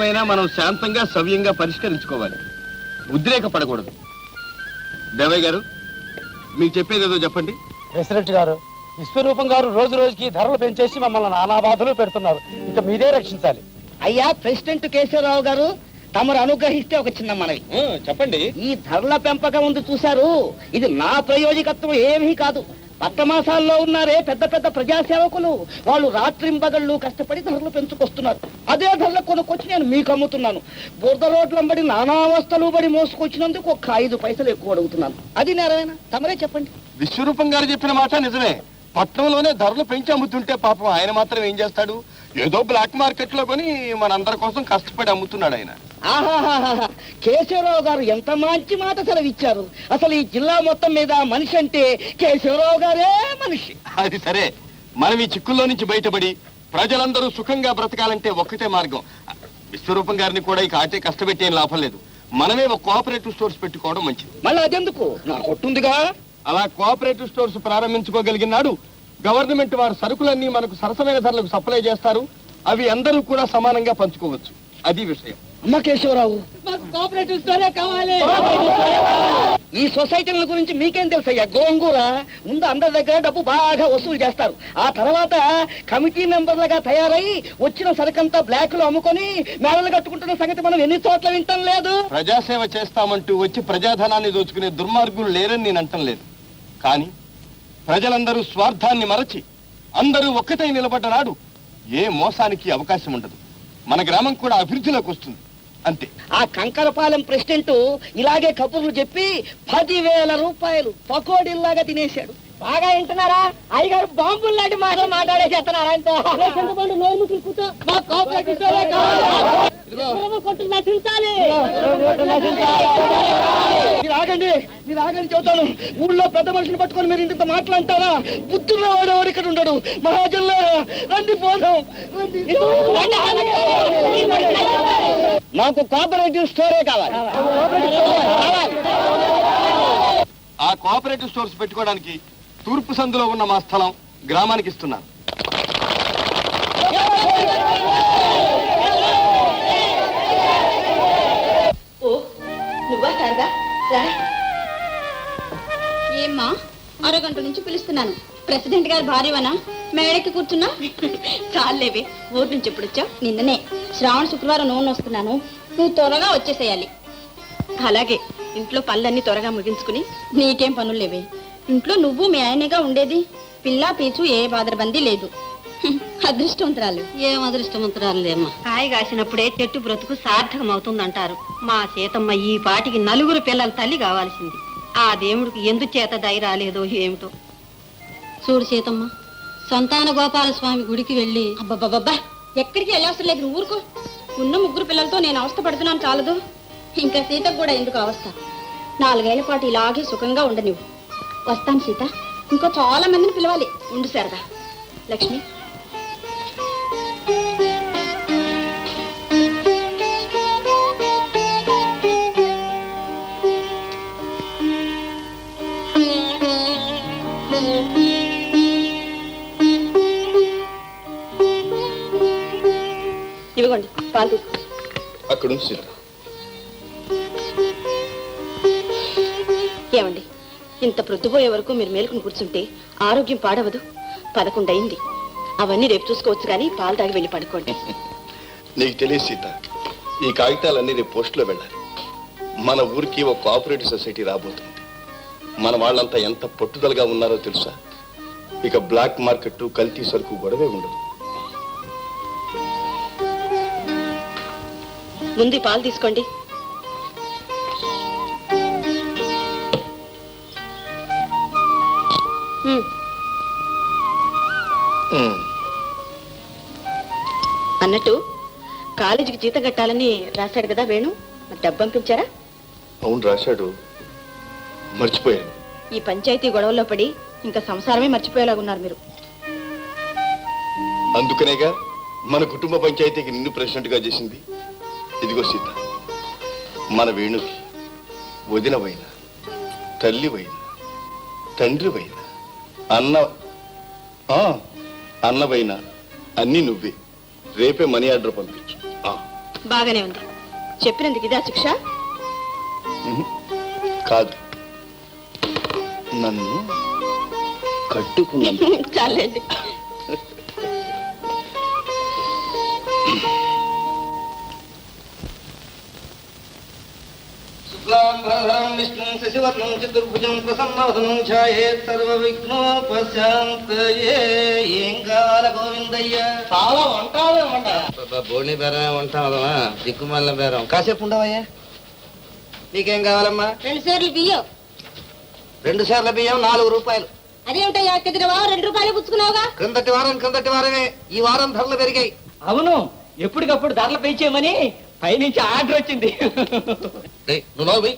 ఏమైనా మనం శాంతంగా సవ్యంగా పరిష్కరించుకోవాలి, ఉద్రేకపడకూడదు. దేవయ్య గారు, మీకు చెప్పేదేదో చెప్పండి. ప్రెసిడెంట్ గారు, విశ్వరూపం గారు రోజు రోజుకి ధరలు పెంచేసి మమ్మల్ని నానా బాధలు పెడుతున్నారు. ఇక మీరే రక్షించాలి. అయ్యా ప్రెసిడెంట్ కేశవరావు గారు, తమరు అనుగ్రహిస్తే ఒక చిన్న మనవి. చెప్పండి. ఈ ధరల పెంపకం ఉంది చూశారు, ఇది నా ప్రయోజకత్వం ఏమీ కాదు. పట్టమాసాల్లో ఉన్నారే పెద్ద పెద్ద ప్రజాసేవకులు, వాళ్ళు రాత్రింబగళ్ళు కష్టపడి ధరలు పెంచుకొస్తున్నారు. అదే ధరలు కొనుక్కొచ్చి నేను మీకు అమ్ముతున్నాను. బురద రోడ్లంబడి నానావస్థలు బడి మోసుకొచ్చినందుకు ఒక 5 పైసలు ఎక్కువ అడుగుతున్నాను. అది నేరమేనా? తమరే చెప్పండి. విశ్వరూపం గారు చెప్పిన మాట నిజమే. పట్టణంలోనే ధరలు పెంచి అమ్ముతుంటే పాపం ఆయన మాత్రం ఏం చేస్తాడు? ఏదో బ్లాక్ మార్కెట్ లో కొని మనందరి కోసం కష్టపడి అమ్ముతున్నాడు ఆయన. ఆహాహా, కేశవరావు గారు ఎంత మంచి మాట సెలవిచ్చారు. అసలు ఈ జిల్లా మొత్తం మీద మనిషి అంటే కేశవరావు గారే మనిషి. అది సరే, మనం ఈ చిక్కుల్లో నుంచి బయటపడి ప్రజలందరూ సుఖంగా బ్రతకాలంటే ఒక్కటే మార్గం. విశ్వరూపం గారిని కూడా ఇక ఆటే కష్టపెట్టి ఏం లాభం లేదు. మనమే ఒక కోఆపరేటివ్ స్టోర్స్ పెట్టుకోవడం మంచిది. మళ్ళీ అదెందుకు? నా కొట్టుందిగా. అలా కోఆపరేటివ్ స్టోర్స్ ప్రారంభించుకోగలిగినాడు గవర్నమెంట్ వారు సరుకులన్నీ మనకు సరసమైన ధరలకు సప్లై చేస్తారు. అవి అందరూ కూడా సమానంగా పంచుకోవచ్చు. అది విషయం. అమ్మ కేశవరావు, కోఆపరేటివ్ స్టోరే కావాలి. ఈ సొసైటీల గురించి మీకేం తెలుసయ్యా? గోంగూర ముందు అందరి దగ్గర డబ్బు బాగా వసూలు చేస్తారు. ఆ తర్వాత కమిటీ మెంబర్లుగా తయారై వచ్చిన సరుకంతా బ్లాక్ లో అమ్ముకొని మేడలు కట్టుకుంటున్న సంగతి మనం ఎన్ని చోట్ల వింటం లేదు. ప్రజాసేవ చేస్తామంటూ వచ్చి ప్రజాధనాన్ని దోచుకునే దుర్మార్గులు లేరని నేను అంటం లేదు. కానీ ప్రజలందరూ స్వార్థాన్ని మరచి అందరూ ఒక్కటై నిలబడ్డ నాడు ఏ మోసానికి అవకాశం ఉండదు. మన గ్రామం కూడా అభివృద్ధిలోకి వస్తుంది. అంతే. ఆ కంకరపాలెం ప్రెసిడెంట్ ఇలాగే కబుర్లు చెప్పి 10,000 రూపాయలు పకోడీల్లాగా తినేశాడు. బాగా వింటున్నారా? అయ్యగారు బాంబులు లాంటి మాటలు మాట్లాడే చేస్తున్నారా? మీరు ఆగండి చెబుతాను. ఊళ్ళో పెద్ద మనుషులు పట్టుకొని మీరు ఇంత మాట్లాడతారా? బుద్ధుల్లో వాడు ఇక్కడ ఉండడు. మహాజన్లో రండి పోదాం. నాకు కోఆపరేటివ్ స్టోరే కావాలి. ఆ కోఆపరేటివ్ స్టోర్స్ పెట్టుకోవడానికి తూర్పు సందులో ఉన్న మా స్థలం గ్రామానికి ఇస్తున్నాను. ఏమ్మా, అరగంట నుంచి పిలుస్తున్నాను. ప్రెసిడెంట్ గారు భార్యవనా? మేడకి కూర్చున్నా? చాలేవే, ఊరి నుంచి ఎప్పుడు వచ్చావు? నిన్ననే. శ్రావణ శుక్రవారం నూనె వస్తున్నాను, నువ్వు త్వరగా వచ్చేసేయాలి. అలాగే. ఇంట్లో పనులన్నీ త్వరగా ముగించుకుని. నీకేం పనులు లేవే, ఇంట్లో నువ్వు మీ ఆయనగా ఉండేది. పిల్లా పీచు ఏ బాదరబందీ లేదు. అదృష్టవంతురాలు. ఏం అదృష్టవంతురాలు లేమ్మా. కాయ కాసినప్పుడే చెట్టు బ్రతుకు సార్థకం అవుతుందంటారు. మా సీతమ్మ ఈ పాటికి 4 పిల్లల తల్లి కావాల్సింది. ఆ దేవుడికి ఎందుచేత దయ రాలేదో ఏమిటో. చూడు సీతమ్మ, సంతాన గోపాల స్వామి గుడికి వెళ్ళి. అబ్బబ్బబ్బా, ఎక్కడికి వెళ్ళవసరం లేదు, నువ్వు ఊరుకో. ఉన్న 3 పిల్లలతో నేను అవస్థ పడుతున్నాను చాలదు, ఇంకా సీతకు కూడా ఎందుకు అవస్థ? 4 ఏళ్ల పాటు ఇలాగే సుఖంగా ఉండనివ్వు. వస్తాను సీత, ఇంకో చాలా మందిని పిలవాలి. ఉండు సరదా. లక్ష్మి, ఇవ్వండి పాలు తీసుకోండి. అక్కడ ఏమండి, ఇంత ప్రొద్దుపోయే వరకు మీరు మేలుకుని కూర్చుంటే ఆరోగ్యం పాడవదు. 11 అయింది. అవన్నీ రేపు చూసుకోవచ్చు, కానీ పాలు తాగి వెళ్ళి పడుకోండి. నీకు తెలియదు సీత, ఈ కాగితాలన్నీ రేపు పోస్టులో వెళ్ళాలి. మన ఊరికి ఒక కోఆపరేటివ్ సొసైటీ రాబోతుంది. మన వాళ్ళంతా ఎంత పట్టుదలగా ఉన్నారో తెలుసా? ఇక బ్లాక్ మార్కెట్, కల్తీ సరుకు గొడవే ఉండదు. ముందు పాలు తీసుకోండి. అన్నట్టు కాలేజీకి జీతం కట్టాలని రాశాడు కదా వేణు, డబ్బు పంపించారా? అవును రాశాడు, మర్చిపోయాను. ఈ పంచాయతీ గొడవల్లో పడి ఇంకా సంసారమే మర్చిపోయేలాగున్నారు మీరు. అందుకనేగా మన కుటుంబ పంచాయతీకి నిన్ను ప్రెసిడెంట్ గా చేసింది. ఇదిగో సీత, మన వేణుకి వదినవైన, తల్లివైన, తండ్రివైన, అన్నవైన అన్నీ నువ్వే. రేపే మనీ ఆర్డర్ పంపించు. బాగానే ఉంది. చెప్పినందుకు ఇదా శిక్ష? కాదు, నన్ను కట్టుకున్నాను. చాలండి. విష్ణు శశివర్ణం చతుర్భుజం ప్రసన్నవదనం ఛాయేత్ సర్వ విఘ్నోపశాంతయే. ఏం కావాల గోవిందయ్య? చాలా వంటాలే వంట. బోణి బేరం ఉంటామా? దిక్కుమల్ల బేరం. కాసేపు ఉండవయ్యా. నీకేం కావాలమ్మా? 2 సార్లు బియ్యం. 2 సార్ల బియ్యం 4 రూపాయలు. అదేమిటయ్యా, కిందటి 2 రూపాయలు పుచ్చుకున్నావుగా? క్రిందటి వారమే. ఈ వారం ధరలు పెరిగాయి. అవును, ఎప్పటికప్పుడు ధరలు పెంచేయమని పైనుంచి ఆర్డర్ వచ్చింది. నువ్వు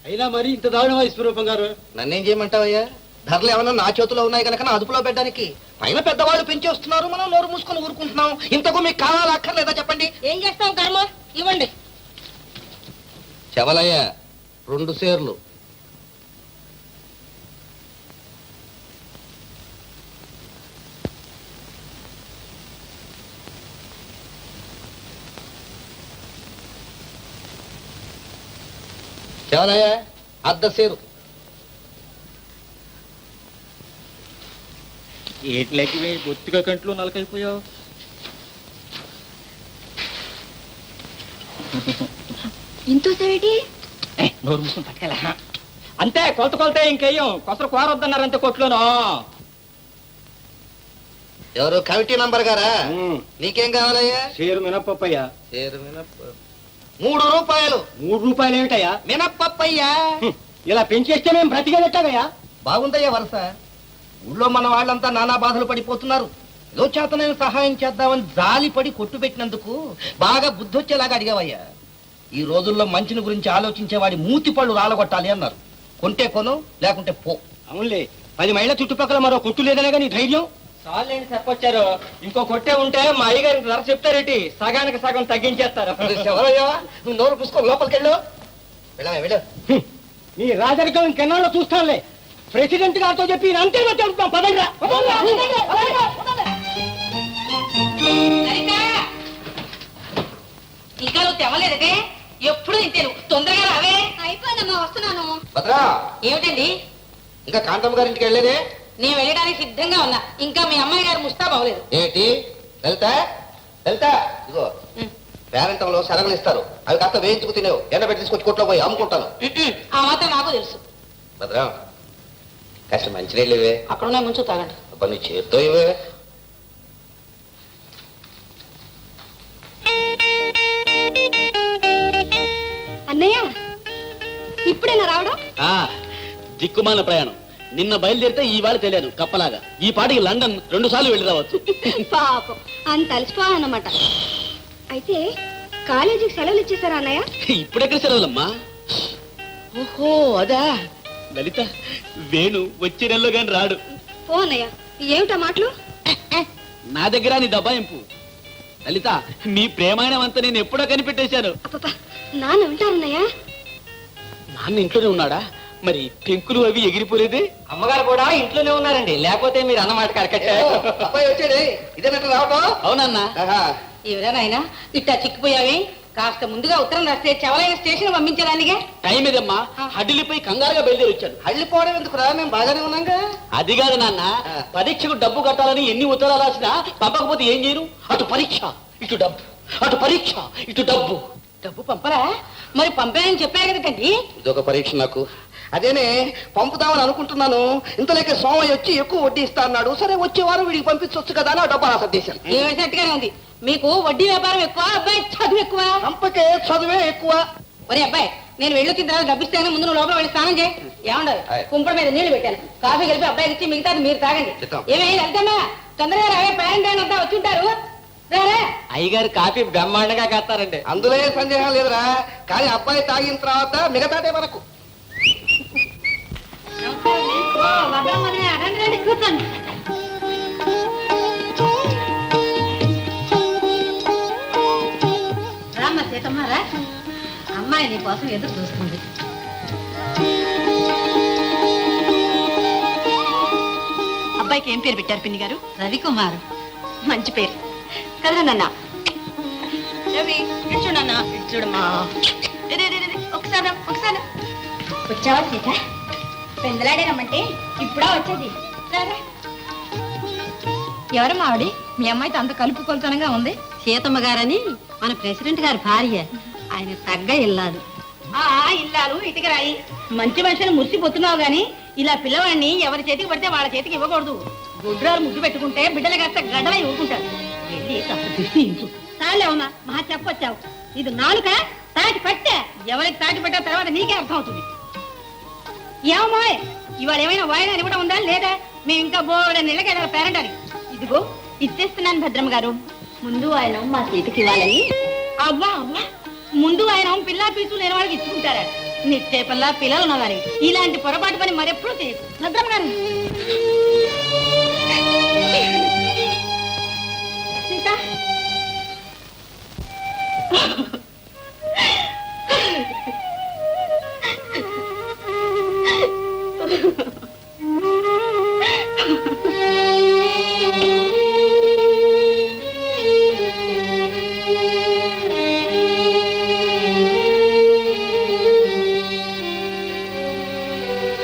అయినా మరి ఇంత దారుణమా విశ్వరూపం గారు? నన్నేం చేయమంటావయ్యా? ధరలు ఏమన్నా నా చేతిలో ఉన్నాయి కనుక నా అదుపులో పెట్టడానికి. పైన పెద్దవాళ్ళు పెంచేస్తున్నారు, మనం నోరు మూసుకొని ఊరుకుంటున్నాం. ఇంతకు మీకు కావాలా అక్కర్లేదా చెప్పండి? ఏం చేస్తాం కర్మ, ఇవ్వండి. చెవలయ్య 2 సేర్లు. చెవలయ్య 1/2 సేరు. ఏట్లకి బొత్తిగా కంట్లో నలకైపోయావు. ఇంతో సేవేటి? నోరు మూసుకుని పట్టుకెళ్ళ. అంతే, కొలతే ఇంకేయం. కొసరు కోరొద్దన్నారంతే కొట్లోనూ. ఎవరు కమిటీ నంబర్ గారా? నీకేం కావాలయ్యా? షేరు మినప్పయ్యా. సేరు మినప్ప 3 రూపాయలు. 3 రూపాయలు ఏమిటయ్యా? మినప్పయ్యా. ఇలా పెంచేస్తే మేము బ్రతికేదెట్టాగయ్యా? బాగుందయ్యా వరుస. ఊళ్ళో మన వాళ్ళంతా నానా బాధలు పడిపోతున్నారు. ఏదో చేతనైనా సహాయం చేద్దామని జాలిపడి కొట్టు పెట్టినందుకు బాగా బుద్ధొచ్చేలాగా అడిగావయ్యా. ఈ రోజుల్లో మంచిని గురించి ఆలోచించేవాడి మూతి పళ్ళు రాలగొట్టాలి అన్నారు. కొంటే కొను, లేకుంటే పో. అవునులే, 10 మైళ్ళ చుట్టుపక్కల మరో కొట్టు లేదనే కానీ ధైర్యం. చాలేండి చెప్పొచ్చారు. ఇంకో కొట్టే ఉంటే మా అయ్యగారికి ధర చెప్తారేటి, సగానికి సగం తగ్గించేస్తారు. ఎవరయ్యా? నువ్వు నోరు పుసుకో, లోపలికి వెళ్ళు. వెళ్ళ నీ రాజరికం ఇంకెన్నాళ్ళు చూస్తానులే. ప్రెసిడెంట్ గారితో చెప్పి అంతే చెప్తాం. పదంగా ఇంకా నువ్వు తెవలేదే? ఎప్పుడు ఇంతేను. తొందరగా రావే. అయిపోయిందమ్మా, వస్తున్నాను. భద్రా, ఏమిటండి? ఇంకా కాంతమ్మ గారింటికి వెళ్ళేదే? నేను వెళ్ళడానికి సిద్ధంగా ఉన్నా. ఇంకా మీ అమ్మాయి గారు ముస్తాబ్ అవ్వలేదు. ఏంటి? వెళ్తా ఇగో పేరంటంలో శనగలు ఇస్తారు. అవి కాస్త వేయించుకు తినేవు. ఎండబెట్టి తీసుకొచ్చి కొట్లో పోయి అమ్ముకుంటాను. ఆ మాత్రం నాకు తెలుసు. భద్రా, కాస్త మంచినీళ్ళు ఇవే. అక్కడున్నా ముంచు తాగండి. అబ్బా, నీ చేత్తో ఇవే. అన్నయ్య, ఇప్పుడేనా రావడం? దిక్కుమాల ప్రయాణం. నిన్న బయలుదేరితే ఈ వాడు తెలియదు కప్పలాగా. ఈ పాటికి లండన్ 2 సార్లు వెళ్ళి రావచ్చు. పాపం, అంత అలసిపోవాలన్నమాట. అయితే కాలేజీకి సెలవులు ఇచ్చేసారా అన్నయ్య? ఇప్పుడెక్కడ సెలవులమ్మా? ఓహో అదా. లలిత, వేణు వచ్చే నెలలో గాని రాడు. ఓ అన్నయ్య, ఏమిటా మాటలు? నా దగ్గర నీ దబాయింపు. లలిత, నీ ప్రేమాయణం అంతా నేను ఎప్పుడో కనిపెట్టేశాను. అప్పపా, నాన్న ఉంటారన్నయ్య? నాన్న ఇంట్లోనే ఉన్నాడా? మరి పెంకులు అవి ఎగిరిపోలేదే? అమ్మగారు కూడా ఇంట్లోనే ఉన్నారండి, లేకపోతే మీరు అన్నమాట కరకట్టారు. అబ్బాయి వచ్చాడే, ఇదేనట్టు రావటం? అవునన్నా. ఎవరైనా ఇట్టా చిక్కిపోయావే? కాస్త ముందుగా ఉత్తరం రాస్తే చెవలైన స్టేషన్ పంపించడానికే. టైం ఏదమ్మా, హడ్డిలిపోయి కంగారుగా బయలుదేరి వచ్చాడు. హళ్ళిపోవడం ఎందుకు రా? మేము బాగానే ఉన్నాగా. అది కాదు నాన్న, పరీక్షకు డబ్బు కట్టాలని ఎన్ని ఉత్తరాలు రాసినా పంపకపోతే ఏం చేయను? అటు పరీక్ష ఇటు డబ్బు, అటు పరీక్ష ఇటు డబ్బు. డబ్బు పంపరా? మరి పంపాయని చెప్పా కదండి. ఇదొక పరీక్ష నాకు. అదేనే పంపుదామని అనుకుంటున్నాను. ఇంతలోకే సోమయ్య వచ్చి ఎక్కువ వడ్డీ ఇస్తా అన్నాడు. సరే వచ్చే వారం వీడికి పంపించవచ్చు కదా అని డబ్బా సర్దేశాను. ఏమిటట్టుగానే ఉంది. మీకు వడ్డీ వ్యాపారం ఎక్కువ, అబ్బాయి చదువు ఎక్కువ. పంపకే చదువే ఎక్కువ. ఒరే అబ్బాయి, నేను వెళ్ళొచ్చిన తర్వాత డబ్బిస్తాను. ముందు నువ్వు లోపల వెళ్ళి స్నానం చేయి. ఏమండదు, కుంపడ మీద నీళ్లు పెట్టాను. కాఫీ కలిపి అబ్బాయికి ఇచ్చి మిగతాది మీరు తాగండి. ఏమేమి వెళ్తామా? తొందరగా రావే, ప్రయాణం అంతా వచ్చి ఉంటారు. అయ్యగారు కాఫీ బ్రహ్మాండంగా కాస్తారండి. అందులో ఏ సందేహం లేదురా. కానీ అబ్బాయి తాగిన తర్వాత మిగతాదే మనకు. కూర్చోండి. రామ్మ సీతమ్మారా, అమ్మాయి నీ కోసం ఎదురు చూస్తుంది. అబ్బాయికి ఏం పేరు పెట్టారు పిన్ని గారు? రవికుమార్. మంచి పేరు కదరా నాన్న. రవి ఇటు చూడన్నా ఇటు చూడమ్మా ఒకసారి ఒకసారి వచ్చావా సీత పెందలాడే రమ్మంటే ఇప్పుడా వచ్చేది ఎవరమ్మా ఆవిడ మీ అమ్మాయితో అంత కలుపు కొలుతనంగా ఉంది సీతమ్మ గారని మన ప్రెసిడెంట్ గారి భార్య, ఆయన తగ్గ ఇల్లాలు. ఇల్లాలు ఇటుక రాయి మంచి మనుషులు మురిసిపోతున్నావు గాని ఇలా పిల్లవాడిని ఎవరి చేతికి పడితే వాళ్ళ చేతికి ఇవ్వకూడదు. గుడ్రాలు ముద్దు పెట్టుకుంటే బిడ్డలు కాస్త గడ్డలా ఇవ్వకుంటారు. వెళ్ళి కాస్త దృష్టించు. చాలేవమ్మా మహా చెప్పొచ్చావు. ఇది నాలుక తాటి పట్టే, ఎవరికి తాటి పట్టా తర్వాత నీకే అర్థం అవుతుంది. ఏమమ్మా ఇవాళ ఏమైనా వాయిదా ఇవ్వడం ఉందా లేదా? మేము ఇంకా బోర్డు నెలకెళ్ళాలి పేరంటానికి. ఇదిగో ఇచ్చేస్తున్నాను భద్రమ్మ గారు. ముందు ఆయన మా సీతకి ఇవ్వాలని. అవ్వా అవ్వా ముందు ఆయన పిల్లా పీచు లేని వాళ్ళకి ఇచ్చుకుంటారా? నిశ్చేపల్లా పిల్లలు ఉన్నవారి ఇలాంటి పొరపాటు పని మరెప్పుడు చేయకు భద్రమ్మ గారు. సీత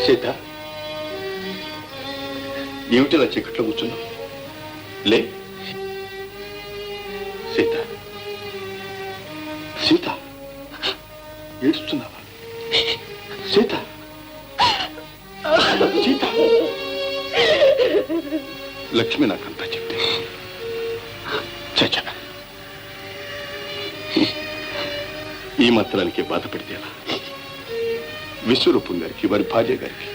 సీత, ఏమిటిలా చీకట్లో కూర్చున్నావు? లే సీత, సీత ఏడుస్తున్నావా? సీత, సీత. లక్ష్మి నాకంతా చెప్తే చచ్చా ఈ మాత్రానికి బాధపడితే ఎలా? విశ్వరూపం గారికి, వారి భార్య గారికి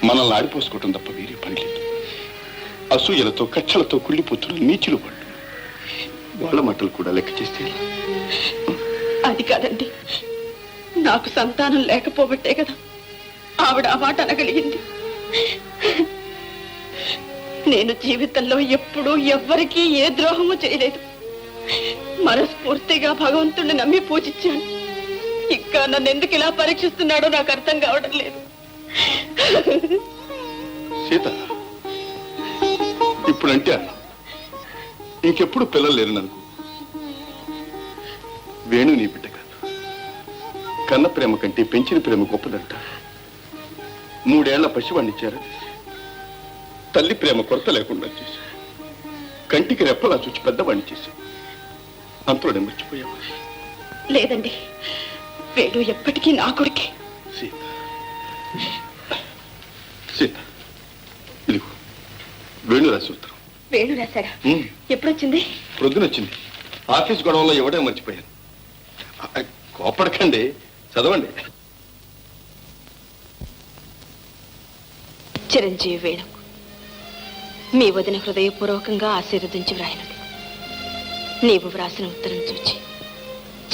మనల్ని ఆడిపోసుకోవటం తప్ప వేరే పని లేదు. అసూయలతో కక్షలతో కుళ్ళిపోతున్న నీచులు వాళ్ళు. వాళ్ళ మాటలు కూడా లెక్క చేస్తే అది కాదండి, నాకు సంతానం లేకపోబట్టే కదా ఆవిడ ఆ మాట అనగలిగింది. నేను జీవితంలో ఎప్పుడూ ఎవ్వరికీ ఏ ద్రోహము చేయలేదు. మనస్ఫూర్తిగా భగవంతుడిని నమ్మి పూజించాను. ఇంకా నన్ను ఎందుకు ఇలా పరీక్షిస్తున్నాడో నాకు అర్థం కావడం లేదు. సీత, ఇప్పుడంటే అన్నా, ఇంకెప్పుడు పిల్లలు లేరు నాకు. వేణు నీ బిడ్డ కాదు. కన్న ప్రేమ కంటే పెంచిన ప్రేమ గొప్పదంట. 3 ఏళ్ల పసివాణ్ణి చేర తల్లి ప్రేమ కొరత లేకుండా చేశావు. కంటికి రెప్పలా చూచి పెద్దవాణ్ణి చేశావు. అంతలోనే మర్చిపోయావా? లేదండి, వేణు ఎప్పటికీ నా కొడుకే. సీత, సీత, ఇదిగో వేణు రాసి ఉత్తరం. వేణు రాశారా? ఎప్పుడొచ్చింది? ప్రొద్దునొచ్చింది. ఆఫీస్ గొడవల్లో ఎవడే మర్చిపోయాను. కోపడకండి, చదవండి. చిరంజీవి వేణుకు మీ వదిన హృదయపూర్వకంగా ఆశీర్వదించి వ్రాయినది. నీవు వ్రాసిన ఉత్తరం చూచి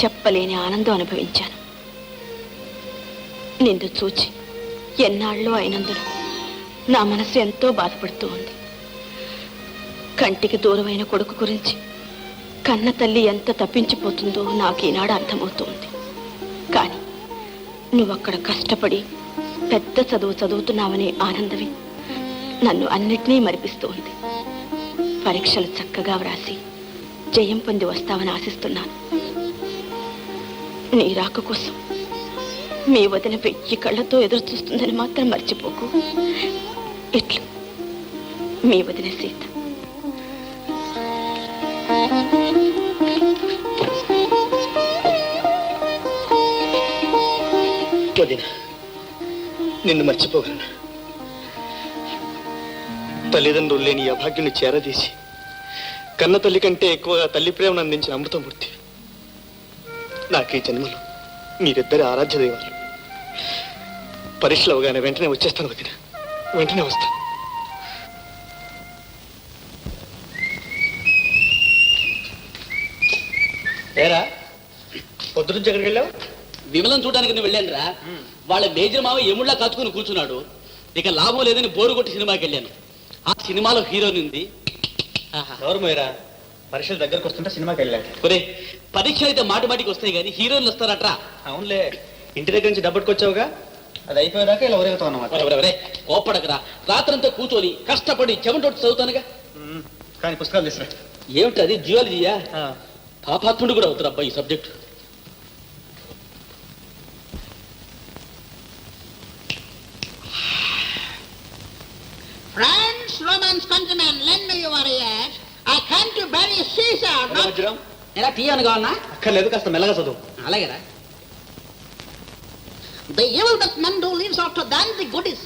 చెప్పలేని ఆనందం అనుభవించాను. నిన్ను చూచి ఎన్నాళ్ళో అయినందున నా మనసు ఎంతో బాధపడుతూ ఉంది. కంటికి దూరమైన కొడుకు గురించి కన్న తల్లి ఎంత తప్పించిపోతుందో నాకు ఈనాడు అర్థమవుతుంది. కానీ నువ్వక్కడ కష్టపడి పెద్ద చదువు చదువుతున్నావనే ఆనందమే నన్ను అన్నిటినీ మరిపిస్తూ ఉంది. పరీక్షలు చక్కగా వ్రాసి జయం పొంది వస్తావని ఆశిస్తున్నాను. నీ రాక కోసం మీ వదిన 1000 కళ్ళతో ఎదురు చూస్తుందని మాత్రం మర్చిపోకు. ఇట్లు మీ వదిన సీత. వదిన, నిన్ను మర్చిపోగలను. తల్లిదండ్రులు లేని అభాగ్యుని చేరదీసి కన్న తల్లి కంటే ఎక్కువగా తల్లి ప్రేమను అందించిన అమృతమూర్తి. నాకు ఈ జన్మలో మీరిద్దరి ఆరాధ్య దైవాలు. పరీక్షలు అవగానే వెంటనే వచ్చేస్తాను వదిన, వెంటనే వస్తాను. ఏరా పొద్దునుంచి ఎక్కడికి వెళ్ళావు? విమలం చూడడానికి నువ్వు వెళ్ళాను రా. వాళ్ళ మేజర్ మావ ఎముళ్ళ కాచుకుని కూర్చున్నాడు. ఇక లాభం లేదని బోరు కొట్టి సినిమాకి వెళ్ళాను. ఆ సినిమాలో హీరోని ఉంది. గౌరవమేరా, పరీక్షలు దగ్గరకు వస్తుంటే సినిమాకి వెళ్ళాడు. ఒరే, పరీక్షలు అయితే మాటి మాటికి వస్తాయి కానీ హీరోలు వస్తారట్రా. అవునులే, ఇంటి దగ్గర నుంచి డబ్బట్టుకొచ్చావుగా, అది అయిపోయేదాకా ఇలా ఊరేగుతావు అన్నమాట. కోప్పడకరా, రాత్రంతా కూర్చొని కష్టపడి చెమటొట్టి చదువుతానుగా. కానీ పుస్తకాలు తీసుకురా. ఏమిటి అది, జియాలజీయా? పాపాత్ముడు కూడా అవుతారు అబ్బా ఈ subject. Friends, Romans, countrymen, lend me your ears. I come to bury Caesar, not... ఎలా తీయనుగా ఉన్నా అక్కర్లేదు, కాస్త మెల్లగా చదువు. అలాగేరా. The evil that men do lives after than the good is.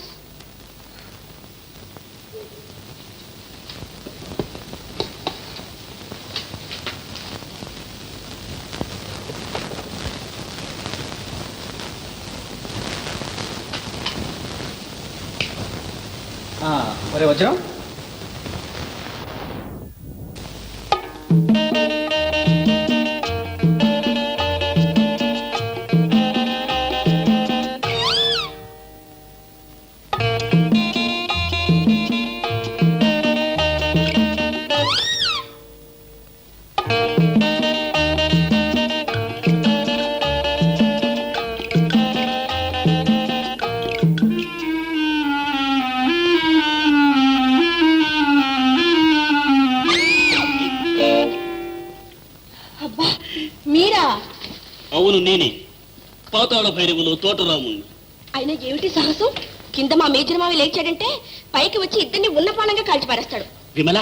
ఒరే వజ్రం, మీరా? అవును నేనే, పాతాళ భైరవులు తోటరాముణ్ణి. అయినా ఏమిటి సాహసం? కింద మా మేజర్ మావి లేచాడంటే పైకి వచ్చి ఇద్దరిని ఉన్నపానంగా కాల్చిపారేస్తాడు. విమల,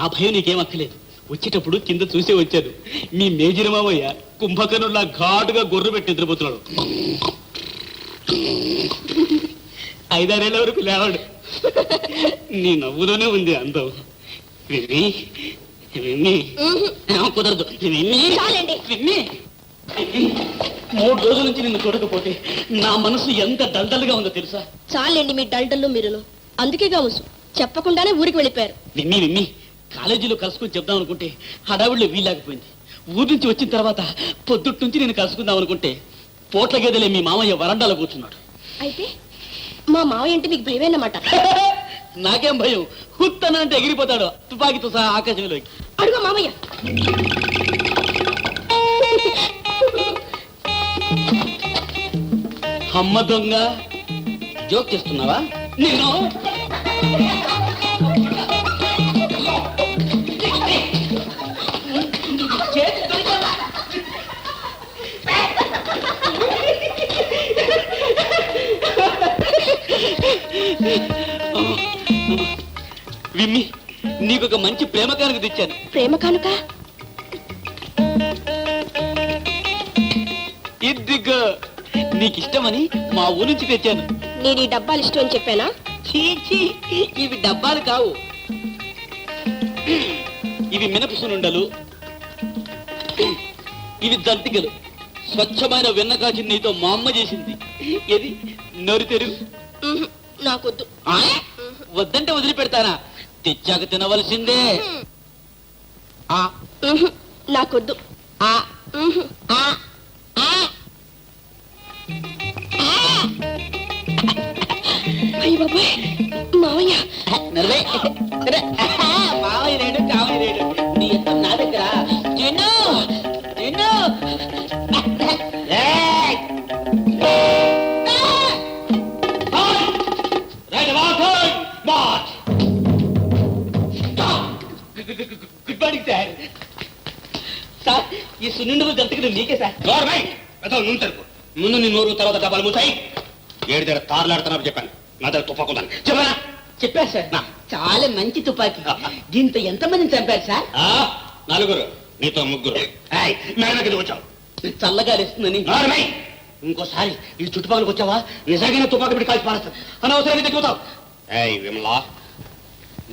ఆ భయం నీకేమక్కలేదు. వచ్చేటప్పుడు కింద చూసే వచ్చాను. మీ మేజర్ మామయ్య కుంభకర్ణులా ఘాటుగా గొర్రె పెట్టి నిద్రపోతున్నాడు. 5-6 ఏళ్ల వరకు లేవాడు. నీ నవ్వులోనే ఉంది అందం. విమ్మి, విమ్మి, కుదరదు. విమ్మి, చాలండి. విమ్మి, 3 రోజుల నుంచి నిన్ను చూడకపోతే నా మనసు ఎంత డల్డల్గా ఉందో తెలుసా? చాలండి మీ డల్డల్లు మీరును. అందుకే కావచ్చు చెప్పకుండానే ఊరికి వెళ్ళిపోయారు. విమ్మి, విమ్మి, కాలేజీలో కలుసుకుని చెప్దాం అనుకుంటే హడావిడిలో వీల్లేకపోయింది. ఊరి నుంచి వచ్చిన తర్వాత పొద్దుటి నుంచి నేను కలుసుకుందాం అనుకుంటే పోట్ల గేదెలే మీ మామయ్య వరండాలో కూర్చున్నాడు. అయితే మా మావయ్య అంటే మీకు భయమేనమాట. నాకేం భయం, హుత్తన అంటే ఎగిరిపోతాడు తుపాకీతో సహా ఆకాశంలోకి. అడుగు మామయ్య. అమ్మ దొంగ, జోక్ చేస్తున్నావా? నేను విమ్మి, నీకు ఒక మంచి ప్రేమ కానుక తెచ్చాను. ప్రేమ కానుక? ఇదిగో, నీకు ఇష్టమని మా ఊరి నుంచి తెచ్చాను. నేను ఈ డబ్బాలు ఇష్టం అని చెప్పానా? చీ, చీ, ఇవి డబ్బాలు కావు. ఇవి మినపసునుండలు, ఇవి జంతికలు. స్వచ్ఛమైన వెన్నకాచి నీతో మా అమ్మ చేసింది. ఏది నోరు తెరుగు. నాకొద్దు. వద్దంటే వదిలిపెడతానా? తెచ్చాక తినవలసిందే. నాకొద్దు. అయ్య బాబాయ్, మావయ్య. మావయ్య లేడు, కావయ్య లేడు. నీ ఇష్టం నా దగ్గర. తిను, తిను. Good morning sir. సార్, ఈ సున్నిండులు జంతికలు నీకే సార్. ముందు నీ నోరు, తర్వాత డబ్బాలు మూసాయి. 7 దగ్గర తారులాడుతున్నారు చెప్పాను. నా దగ్గర తుపాకుందని చెప్పానా? చెప్పారు సార్. చాలా మంచి తుపాకీ. దీంతో ఎంతమందిని చంపారు సార్? 4, నీతో 3. మేడకి వచ్చావు. చల్లగా లేస్తుందని. ఇంకోసారి ఈ చుట్టుపక్కలకు వచ్చావా నిజంగానే తుపాకు పెట్టి కాల్చి పారేస్తాను. అనవసరంగా తెచ్చుకోతావు. విమలా,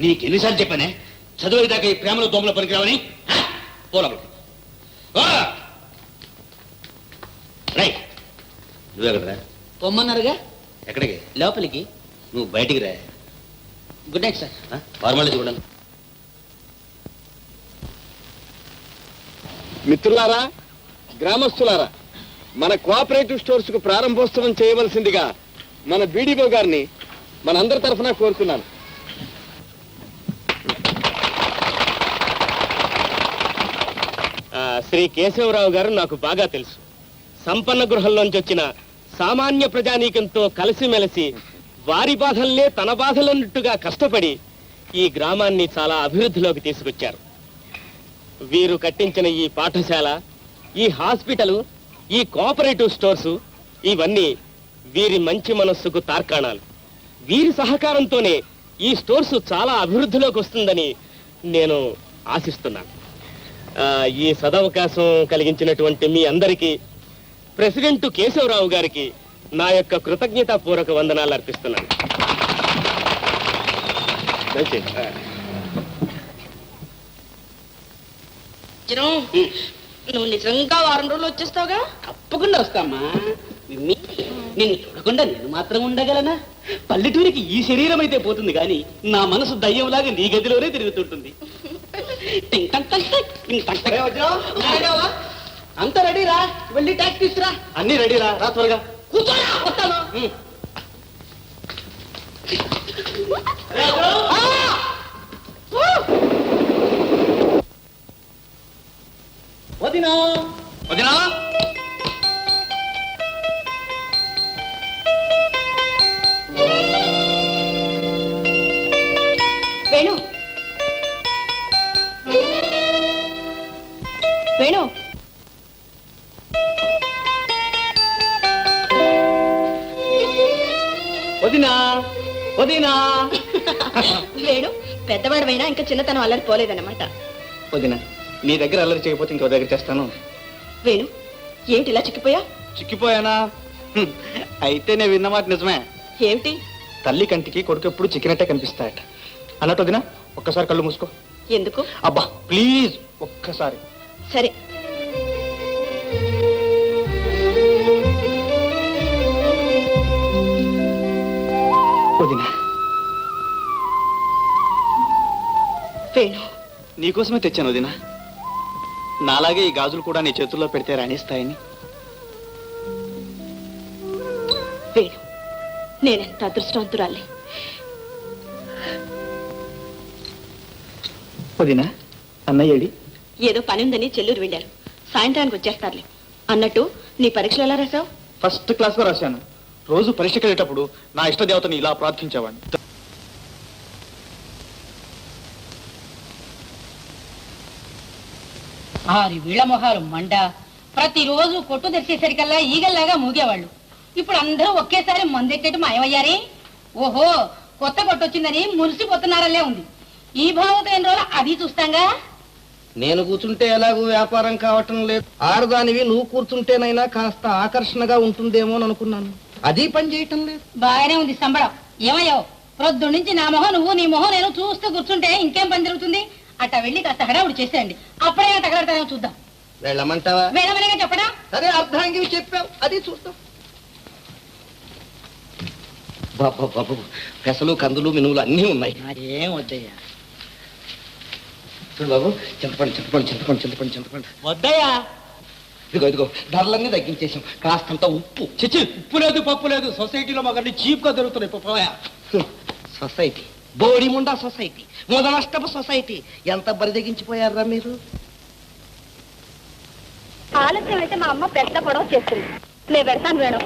నీకు ఎన్నిసార్లు చెప్పానే చదువు దాకా ఈ ప్రేమలో దోమలో పనికిరావని? పోలబడి రైట్. నువ్వెక్కడరా? పొమ్మన్నారుగా. ఎక్కడికి? లోపలికి. నువ్వు బయటికి రా. Good night sir. ఫార్మాలిటీ చూడండి. మిత్రులారా, గ్రామస్తులారా, మన కోఆపరేటివ్ స్టోర్స్ కు ప్రారంభోత్సవం చేయవలసిందిగా మన బీడీఓ గారిని మనందరి తరఫున కోరుతున్నాను. శ్రీ కేశవరావు గారు నాకు బాగా తెలుసు. సంపన్న గృహంలోంచి వచ్చిన సామాన్య ప్రజానీకంతో కలిసిమెలిసి వారి బాధల్నే తన బాధలన్నట్టుగా కష్టపడి ఈ గ్రామాన్ని చాలా అభివృద్ధిలోకి తీసుకొచ్చారు. వీరు కట్టించిన ఈ పాఠశాల, ఈ హాస్పిటల్, ఈ కోఆపరేటివ్ స్టోర్స్ ఇవన్నీ వీరి మంచి మనస్సుకు తార్కాణాలు. వీరి సహకారంతోనే ఈ స్టోర్స్ చాలా అభివృద్ధిలోకి వస్తుందని నేను ఆశిస్తున్నాను. ఈ సదవకాశం కలిగించినటువంటి మీ అందరికీ, ప్రెసిడెంట్ కేశవరావు గారికి నా యొక్క కృతజ్ఞతాపూర్వక వందనాలు అర్పిస్తున్నాను. నువ్వు నిజంగా వారం రోజులు వచ్చేస్తావుగా? తప్పకుండా వస్తామ్మా. నిన్ను చూడకుండా నేను మాత్రం ఉండగలనా? పల్లెటూరికి ఈ శరీరం అయితే పోతుంది కానీ నా మనసు దయ్యంలాగా నీ గదిలోనే తిరుగుతుంటుంది. అంత రెడీరా, వెళ్ళి ట్యాక్సీ తీసుకురా. అన్ని రెడీరా, రా త్వరగా. కూర్చోరా, వస్తాను. వదినా వదినా వేణు వేణు వదినా వదినా వేణు పెద్దవాడమైనా ఇంకా చిన్నతనం అల్లరి పోలేదన్నమాట. వదినా, నీ దగ్గర అల్లరి చేయకపోతే ఇంకో దగ్గర చేస్తాను. వేణు ఏమిటి ఇలా చిక్కిపోయా? చిక్కిపోయానా? అయితే నేను విన్న మాట నిజమే. ఏమిటి? తల్లి కంటికి కొడుకు ఎప్పుడు చిక్కినట్టే కనిపిస్తాయట. అన్నట్టు వదినా, ఒక్కసారి కళ్ళు మూసుకో. ఎందుకు? అబ్బా ప్లీజ్ ఒక్కసారి. సరే. వదినా, వేణు నీకోసమే తెచ్చాను వదినా. నాలాగే ఈ గాజులు కూడా నీ చేతుల్లో పెడితే రాణిస్తాయని. వేణు నేనెంత అదృష్టవంతురాలి. వదినా, అన్నయ్యడి? ఏదో పని ఉందని చెల్లూరు వెళ్ళారు. సాయంత్రానికి వచ్చేస్తారులే. అన్నట్టు నీ పరీక్షలు ఎలా రాసావు? ఫస్ట్ క్లాస్ లో రాశాను. రోజు పరీక్షకి వెళ్ళేటప్పుడు నా ఇష్ట దేవతని ఇలా ప్రార్థించేవాడిని. ఆరి వీళ్ళ మొహాలు మండ. ప్రతిరోజు కొట్టు తెరిచేసరికల్లా ఈగల్లాగా మూగేవాళ్ళు. ఇప్పుడు అందరూ ఒకేసారి మందెట్టేట్టు మాయమయ్యారే. ఓహో, కొత్త కొట్టొచ్చిందని మురిసిపోతున్నారల్లే ఉంది. ఈ భావంతో ఎన్ని రోజులు అది చూస్తాంగా. నేను కూర్చుంటే ఎలాగూ వ్యాపారం కావటం లేదు. ఆడదానివి నువ్వు కూర్చుంటేనైనా కాస్త ఆకర్షణగా ఉంటుందేమో అనుకున్నాను. అది పని చేయటం లేదు. బాగానే ఉంది సంబడం. ఏమయ్యావు? ప్రొద్దు నుంచి నా మొహం నువ్వు, నీ మొహం నేను చూస్తూ కూర్చుంటే ఇంకేం పని జరుగుతుంది? అట్టా వెళ్ళి కాస్త హడావుడి చేసేయండి. అప్పుడే తగలడతానేమో చూద్దాం. వెళ్ళమంటావా? వెళ్ళమనేగా చెప్పడా? సరే, అర్ధాంగివి చెప్పావు, అది చూస్తాం. బాబు పెసలు కందులు మినుములు అన్నీ ఉన్నాయి. ఏం వద్దయ్యా. చూడు బాబు, చింతపండు చింతపండు చింతపండు చింతపండు చింతపండు. వద్దయ్యా. ఇదిగో ధరలన్నీ తగ్గించేసాం. కాస్తంత ఉప్పు. చిచ్చి, ఉప్పు లేదు పప్పు లేదు. సొసైటీలో మాకు చీప్ గా దొరుకుతున్నాయి. పోయా. సొసైటీ, బోడిముండా సొసైటీ, మొదలష్టపు సొసైటీ. ఎంత బరిదగించిపోయారా మీరు? ఆలస్యం అయితే మా అమ్మ పెద్ద గొడవ చేస్తుంది. నేను పెడతాను వేణు.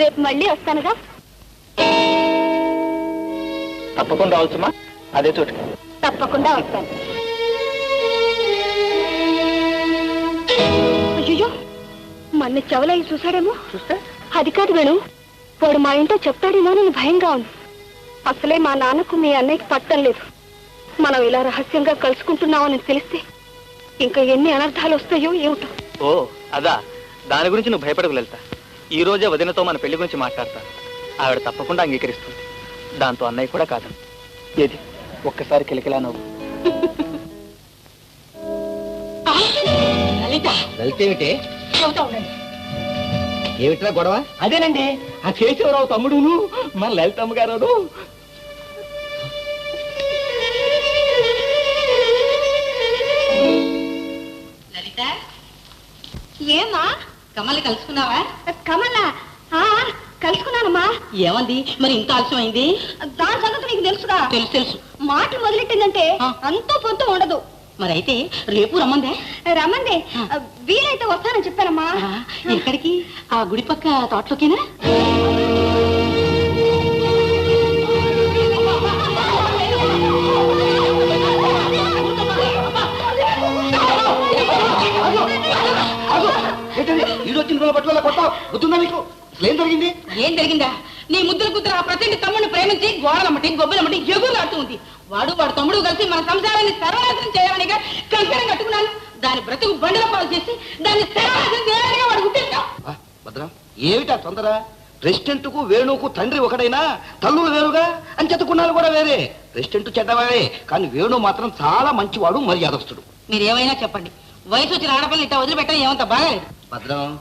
రేపు మళ్ళీ వస్తానుగా. తప్పకుండా రావచ్చుమా, అదే చోటు. తప్పకుండా వస్తాను. అయ్యో, మన చెవులయ్యి చూశాడేమో. చూస్తే అది కాదు వేణు, వాడు మా ఇంట్లో చెప్తాడేమో అని భయంగా ఉంది. అసలే మా నాన్నకు మీ అన్నయ్యకి పట్టం లేదు. మనం ఇలా రహస్యంగా కలుసుకుంటున్నామని తెలిస్తే ఇంకా ఎన్ని అనర్థాలు వస్తాయో ఏమిటో. ఓ అదా, దాని గురించి నువ్వు భయపడకు లలిత. ఈ రోజే వదినతో మన పెళ్లి గురించి మాట్లాడతా. ఆవిడ తప్పకుండా అంగీకరిస్తుంది. దాంతో అన్నయ్య కూడా కాదు. ఏది ఒక్కసారి కిలకిలా నవ్వు. లలిత లలిత ఏమిటే? చెబుతా ఉండండి. ఏమిట్రా గొడవ? అదేనండి, ఆ కేశవరావు తమ్ముడును మన లలితమ్మ గారు. లలిత, ఏమా కమల్ని కలుసుకున్నావా? కమల కలుసుకున్నానమ్మా. ఏమంది మరి ఇంత ఆలస్యమైంది? దాని సంగతి నీకు తెలుసుగా. తెలుసు తెలుసు. మాట మొదలెట్టిందంటే అంతో పొంతో ఉండదు. మరైతే రేపు రమ్మందే. రమ్మంది. వీలైతే వస్తానని చెప్పానమ్మా. ఎక్కడికి? ఆ గుడి పక్క తోటలోకేనా? ఇది వచ్చిన రోజు పట్టుకోలే కొట్టావు గుర్తుందా నీకు? ఏం జరిగింది? ఏం జరిగిందా? నీ ముద్దుల కూతురు ఆ ప్రతి తమ్ముడిని ప్రేమించి గోడలమ్మటి గొబ్బలమ్మటి ఎగురులాడుతూ ఉంది. వాడు తమ్ముడు కలిసి మన సంసారాన్ని సర్వనాశనం చేయాలనిగా కంకణం కట్టుకున్నాను. దాని బ్రతుకు బండల పాలు చేసి దాన్ని సర్వనాశనం చేయాలనిగా వాడు గుర్తించాం. భద్రం, ఏమిటా తొందర? ప్రెసిడెంట్ కు వేణుకు తండ్రి ఒకడైనా తల్లులు వేరుగా అని చెప్పుకున్నారు కూడా వేరే. ప్రెసిడెంట్ చెడ్డవాడే, కానీ వేణు మాత్రం చాలా మంచివాడు, మర్యాదస్తుడు. మీరేమైనా చెప్పండి, వయసు వచ్చిన ఆడపిల్లని ఇట్లా వదిలిపెట్టడం ఏమంత బాగాలేదు. భద్రం,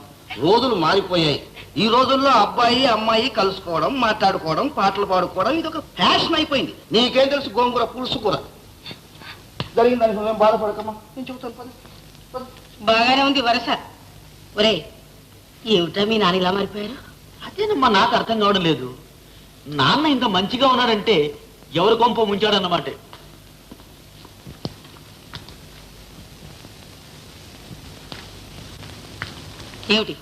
రోజులు మారిపోయాయి. ఈ రోజుల్లో అబ్బాయి అమ్మాయి కలుసుకోవడం, మాట్లాడుకోవడం, పాటలు పాడుకోవడం ఇది ఒక ఫ్యాషన్ అయిపోయింది. నీకేం తెలుసు గోంగూర పులుసు కూర? జరిగిందని నువ్వేం బాధపడకమ్మా, నేను చెబుతాను. బాగానే ఉంది వరస. ఒరే, ఏమిటా మీ నాన్న ఇలా మారిపోయారు? అదేనమ్మా నాకు అర్థం కావడం లేదు. నాన్న ఇంత మంచిగా ఉన్నారంటే ఎవరి కొంప ముంచాడన్నమాట. ఏమిటి?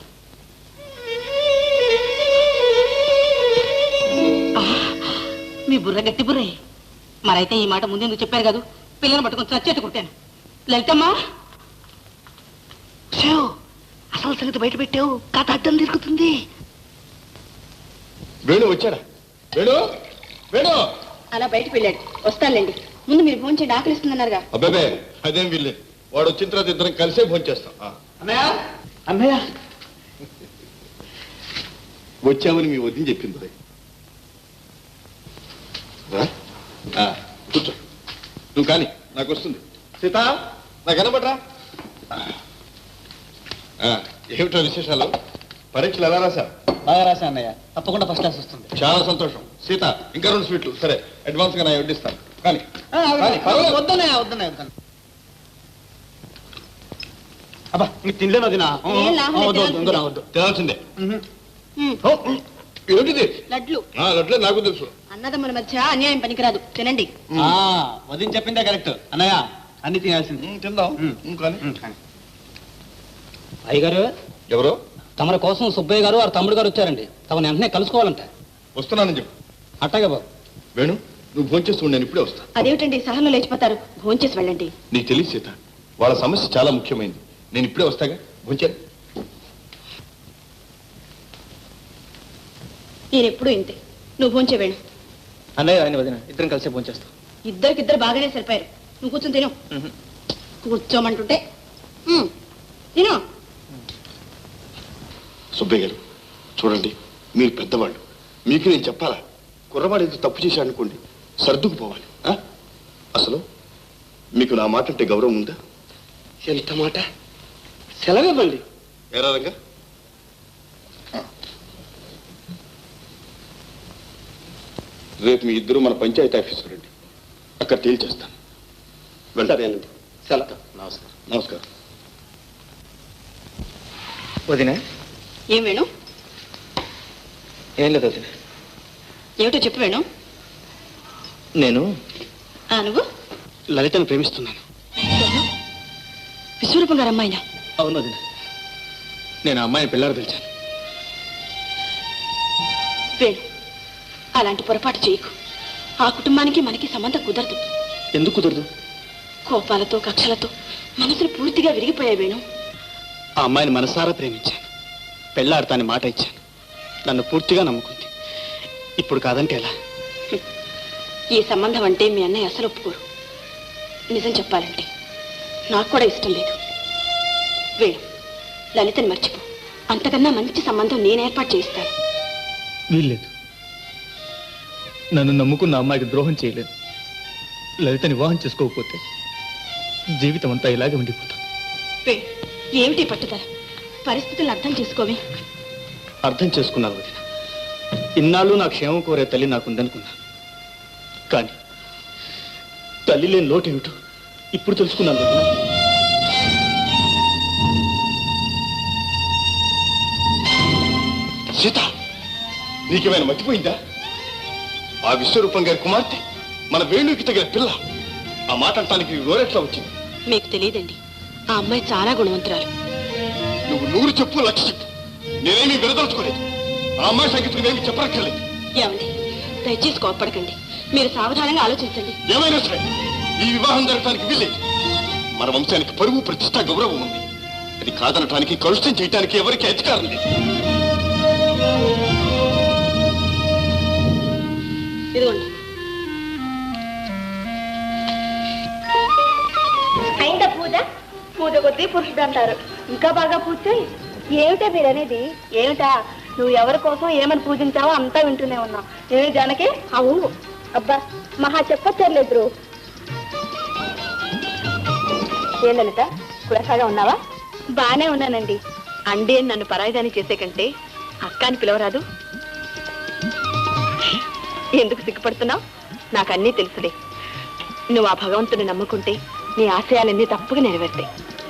మీ బుర్ర గట్టి బుర్రే. మరైతే ఈ మాట ముందెందుకు చెప్పారు కదా? పిల్లలు పట్టుకొని చచ్చేట్టు కుట్టాను. లలితమ్మా, అసలు సంగతి బయట పెట్టావు, కథ అడ్డం తిరుగుతుంది. వేణు వచ్చాడా? వేణు వేణు అలా బయటకు వెళ్ళాడు. వస్తానులేండి, ముందు మీరు ఫోన్ చేయండి, ఆకలిస్తుందన్నారుగా. అబ్బాబే అదేం వీల్లేదు. వాడు వచ్చిన తర్వాత ఇద్దరం కలిసే భోజనం చేస్తాం. అన్నయ్య అన్నయ్య వచ్చామని మీ వదిన చెప్పింది. కూర్చో, నువ్వు కానీ నాకు వస్తుంది. సీత, నాకు కనబడరా? ఏమిటో విశేషాలు? పరీక్షలు ఎలా రాశా? బాగా రాశా అన్నయ్య, తప్పకుండా ఫస్ట్ క్లాస్ వస్తుంది. చాలా సంతోషం. సీత, ఇంకా 2 స్వీట్లు. సరే, అడ్వాన్స్ గా నేను వడ్డిస్తాను. కానీ వద్దన్నయ్య వద్దన్నయ్య వద్దన్న. అబ్బా నీకు తినలేను వదినా. వద్దు తినాల్సిందే. ఏమిటిది? లడ్లు. లడ్లే నాకు తెలుసు. అన్నదమ్ముల మధ్య అన్యాయం పనికిరాదు, తినండి. వదిన చెప్పిందే కరెక్ట్ అన్నయ్య, అన్ని తినాల్సింది. తిందాం. కానీ అయ్యగారు, ఎవరో తమరి కోసం సుబ్బయ్య గారు వారి తమ్ముడు గారు వచ్చారండి. తమను వెంటనే కలుసుకోవాలంట. వస్తున్నానని చెప్పు. అట్టగా బాబు. వేణు, నువ్వు భోంచేస్తూ నేను ఇప్పుడే వస్తా. అదేమిటండి, సహనంలో లేచిపోతారు, భోంచేసి వెళ్ళండి. నీకు తెలియదు సీత, వాళ్ళ సమస్య చాలా ముఖ్యమైనది. నేను ఇప్పుడే వస్తాగా, భోంచాను. నేను ఎప్పుడు ఇంతే, నువ్వు భోంచే వేణు. అన్నయ్య ఆయన వదిన ఇద్దరం కలిసి భోంచేస్తాం. ఇద్దరికిద్దరు బాగానే సరిపోయారు. నువ్వు కూర్చొని తిను. కూర్చోమంటుంటే తిను. సుబ్బయ్య గారు, చూడండి, మీరు పెద్దవాళ్ళు, మీకు నేను చెప్పాలా? కుర్రవాడు ఏదో తప్పు చేశాడు అనుకోండి, సర్దుకుపోవాలి. అసలు మీకు నా మాట అంటే గౌరవం ఉందా? ఎంత మాట? సెలవివ్వండి. ఏరా రంగా? రేపు మీ ఇద్దరు మన పంచాయతీ ఆఫీసు రండి, అక్కడ తేల్చేస్తాను. వెళ్తారేనండి. సెలవు. నమస్కారం. నమస్కారం. వదిన ఏం వేణు? ఏం లేదు వదిన. ఏమిటో చెప్పు వేణు. నేను నువ్వు లలితను ప్రేమిస్తున్నాను. విశ్వరూపం గారు అమ్మాయినా? అవును వదిన, నేను ఆ అమ్మాయిని పిల్లలు పిలిచాను. వేణు, అలాంటి పొరపాటు చేయకు. ఆ కుటుంబానికి మనకి సంబంధం కుదరదు. ఎందుకు కుదరదు? కోపాలతో కక్షలతో మనసులు పూర్తిగా విరిగిపోయాయి వేణు. ఆ అమ్మాయిని మనసారా ప్రేమించాను, పెళ్ళాడతాని మాట ఇచ్చాను. నన్ను పూర్తిగా నమ్ముకుంది. ఇప్పుడు కాదంటే ఎలా? ఈ సంబంధం అంటే మీ అన్నయ్య అసలు ఒప్పుకోరు. నిజం చెప్పాలంటే నాకు కూడా ఇష్టం లేదు. వేణు, లలితని మర్చిపో. అంతకన్నా మంచి సంబంధం నేను ఏర్పాటు చేయిస్తాను. వీల్లేదు. నన్ను నమ్ముకున్న అమ్మాయికి ద్రోహం చేయలేదు. లలితని వివాహం చేసుకోకపోతే జీవితం అంతా ఇలాగే ఉండిపోతాం. వేణు, ఏమిటి పట్టుదల? పరిస్థితులను అర్థం చేసుకోవే. అర్థం చేసుకున్నాను వదిన. ఇన్నాళ్ళు నా క్షేమం కోరే తల్లి నాకుందనుకున్నా. కానీ తల్లి లేని లోటేమిటో ఇప్పుడు తెలుసుకున్నాను వదిన. సీత, నీకేమైనా మర్చిపోయిందా? ఆ విశ్వరూపం గారి కుమార్తె మన వేణుకి తగిన పిల్ల. ఆ మాట అంటానికి నోరెట్లా వచ్చింది? మీకు తెలియదండి, ఆ అమ్మాయి చాలా గుణవంతురాలు. నువ్వు 100 చెప్పు, 1,00,000 చెప్పు, నేనేమీ వినదలుచుకోలేదు. ఆ అమ్మాయి సంగీతం ఏమి చెప్పనక్కర్లేదు. ఏమండి, దయచేసి కోప్పడకండి. మీరు సావధానంగా ఆలోచించండి. ఏమైనా సరే ఈ వివాహం జరగడానికి వీల్లేదు. మన వంశానికి పరువు, ప్రతిష్ట, గౌరవం ఉంది. అది కాదనటానికి కలుషితం చేయటానికి ఎవరికి అధికారం లేదు. ఇదిగోండి. అయిందా పూజ? పూజ కొద్దీ పురుషుడు అంటారు. ఇంకా బాగా పూజ చేయి. ఏమిటా మీరు అనేది? ఏమిటా? నువ్వు ఎవరి కోసం ఏమని పూజించావో అంతా వింటూనే ఉన్నావు. ఏమి జానకి? అవును. అబ్బా మహా చెప్పక్కర్లేదు. ఏం లలిత, కులసాగా ఉన్నావా? బానే ఉన్నానండి. అండి అని నన్ను పరాయిదాన్ని చేసే కంటే అక్క అని పిలవరాదు? ఎందుకు సిగ్గుపడుతున్నావు? నాకన్నీ తెలుసులే. నువ్వు ఆ భగవంతుని నమ్ముకుంటే నీ ఆశయాలన్నీ తప్పగా నెరవేరుతాయి.